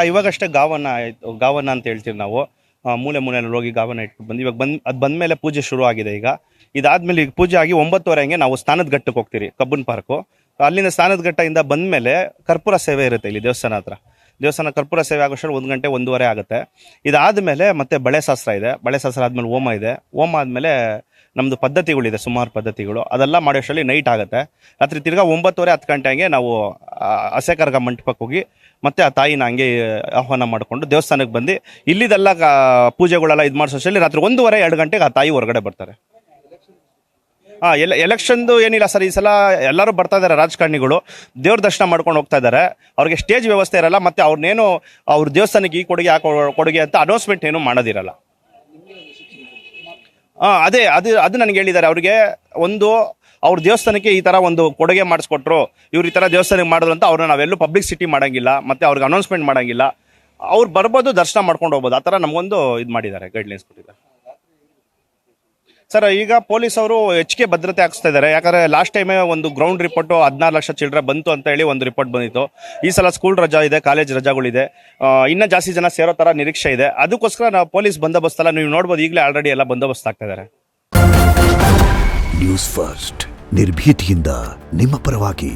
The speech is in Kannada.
ಇವಾಗಷ್ಟೇ ಗಾವನ ಆಯಿತು, ಗಾವನ ಅಂತ ಹೇಳ್ತೀವಿ ನಾವು. ಮೂಲೆ ಮೂಲೆಯಲ್ಲಿ ಹೋಗಿ ಗಾವನ ಇಟ್ಬಿಟ್ಟು ಬಂದು ಇವಾಗ ಅದು ಬಂದಮೇಲೆ ಪೂಜೆ ಶುರು ಆಗಿದೆ. ಈಗ ಇದಾದ್ಮೇಲೆ ಈಗ ಪೂಜೆ ಆಗಿ 9:30 ಹಂಗೆ ನಾವು ಸ್ನಾನದ ಘಟ್ಟಕ್ಕೆ ಹೋಗ್ತೀರಿ, ಕಬ್ಬನ್ ಪಾರ್ಕು. ಅಲ್ಲಿಂದ ಸ್ನಾನದ ಘಟ್ಟದಿಂದ ಬಂದಮೇಲೆ ಕರ್ಪೂರ ಸೇವೆ ಇರುತ್ತೆ ಇಲ್ಲಿ ದೇವಸ್ಥಾನ ಹತ್ರ. ದೇವಸ್ಥಾನ ಕರ್ಪೂರ ಸೇವೆ ಆಗೋಷ್ಟರಲ್ಲಿ 1 ಗಂಟೆ 1:30 ಆಗುತ್ತೆ. ಇದಾದಮೇಲೆ ಮತ್ತೆ ಬಳೆ ಶಾಸ್ತ್ರ ಇದೆ. ಬಳೆ ಶಾಸ್ತ್ರ ಆದಮೇಲೆ ಹೋಮ ಇದೆ. ಹೋಮ ಆದಮೇಲೆ ನಮ್ಮದು ಪದ್ಧತಿಗಳಿದೆ, ಸುಮಾರು ಪದ್ಧತಿಗಳು. ಅದೆಲ್ಲ ಮಾಡೋಷ್ಟರಲ್ಲಿ ನೈಟ್ ಆಗುತ್ತೆ. ರಾತ್ರಿ ತಿರ್ಗಾ 9:30 10 ಗಂಟೆ ಹಂಗೆ ನಾವು ಹಸೆ ಕರ್ಗ ಮಂಟಪಕ್ಕೆ ಹೋಗಿ ಮತ್ತೆ ಆ ತಾಯಿನ ಹಂಗೆ ಆಹ್ವಾನ ಮಾಡಿಕೊಂಡು ದೇವಸ್ಥಾನಕ್ಕೆ ಬಂದು ಇಲ್ಲಿದೆಲ್ಲ ಪೂಜೆಗಳೆಲ್ಲ ಇದು ಮಾಡಿಸೋಷ್ಟರಲ್ಲಿ ರಾತ್ರಿ 1:30 2 ಗಂಟೆಗೆ ಆ ತಾಯಿ ಹೊರಗಡೆ ಬರ್ತಾರೆ. ಎಲೆಕ್ಷನ್ದು ಏನಿಲ್ಲ ಸರ್. ಈ ಸಲ ಎಲ್ಲರೂ ಬರ್ತಾ ಇದ್ದಾರೆ, ರಾಜಕಾರಣಿಗಳು ದೇವ್ರ ದರ್ಶನ ಮಾಡ್ಕೊಂಡು ಹೋಗ್ತಾ ಇದ್ದಾರೆ. ಅವ್ರಿಗೆ ಸ್ಟೇಜ್ ವ್ಯವಸ್ಥೆ ಇರಲ್ಲ, ಮತ್ತೆ ಅವ್ರನ್ನೇನು ಅವ್ರ ದೇವಸ್ಥಾನಕ್ಕೆ ಈ ಕೊಡುಗೆ ಕೊಡುಗೆ ಅಂತ ಅನೌನ್ಸ್ಮೆಂಟ್ ಏನು ಮಾಡೋದಿರಲ್ಲ. ಅದು ನನಗೆ ಹೇಳಿದ್ದಾರೆ. ಅವ್ರಿಗೆ ಅವ್ರ ದೇವಸ್ಥಾನಕ್ಕೆ ಈ ಥರ ಒಂದು ಕೊಡುಗೆ ಮಾಡಿಸ್ಕೊಟ್ರು, ಇವ್ರು ಈ ಥರ ದೇವಸ್ಥಾನಕ್ಕೆ ಮಾಡಿದ್ರು ಅಂತ ಅವ್ರನ್ನ ನಾವೆಲ್ಲೂ ಪಬ್ಲಿಸಿಟಿ ಮಾಡೋಂಗಿಲ್ಲ, ಮತ್ತು ಅವ್ರಿಗೆ ಅನೌನ್ಸ್ಮೆಂಟ್ ಮಾಡೋಂಗಿಲ್ಲ. ಅವ್ರು ಬರ್ಬೋದು, ದರ್ಶನ ಮಾಡ್ಕೊಂಡು ಹೋಗ್ಬೋದು. ಆ ಥರ ನಮಗೊಂದು ಇದು ಮಾಡಿದ್ದಾರೆ, ಗೈಡ್ಲೈನ್ಸ್ ಕೊಟ್ಟಿದ್ದಾರೆ ಸರ್. ಈಗ ಪೊಲೀಸ್ ಅವರು ಹೆಚ್ಚಿಗೆ ಭದ್ರತೆ ಹಾಕಿಸ್ತಾ ಇದ್ದಾರೆ. ಯಾಕಂದರೆ ಲಾಸ್ಟ್ ಟೈಮೇ ಒಂದು ಗ್ರೌಂಡ್ ರಿಪೋರ್ಟು 16 ಲಕ್ಷ ಚಿಲ್ಲರೆ ಬಂತು ಅಂತ ಹೇಳಿ ಒಂದು ರಿಪೋರ್ಟ್ ಬಂದಿತ್ತು. ಈ ಸಲ ಸ್ಕೂಲ್ ರಜಾ ಇದೆ, ಕಾಲೇಜ್ ರಜಾಗಳಿದೆ, ಇನ್ನೂ ಜಾಸ್ತಿ ಜನ ಸೇರೋ ಥರ ನಿರೀಕ್ಷೆ ಇದೆ. ಅದಕ್ಕೋಸ್ಕರ ನಾವು ಪೊಲೀಸ್ ಬಂದೋಬಸ್ತ್ ಎಲ್ಲ ನೀವು ನೋಡ್ಬೋದು, ಈಗಲೇ ಆಲ್ರೆಡಿ ಎಲ್ಲ ಬಂದೋಬಸ್ತ್ ಆಗ್ತಾ ಇದ್ದಾರೆ. ನ್ಯೂಸ್ ಫಸ್ಟ್, ನಿರ್ಭೀತಿಯಿಂದ ನಿಮ್ಮ ಪರವಾಗಿ.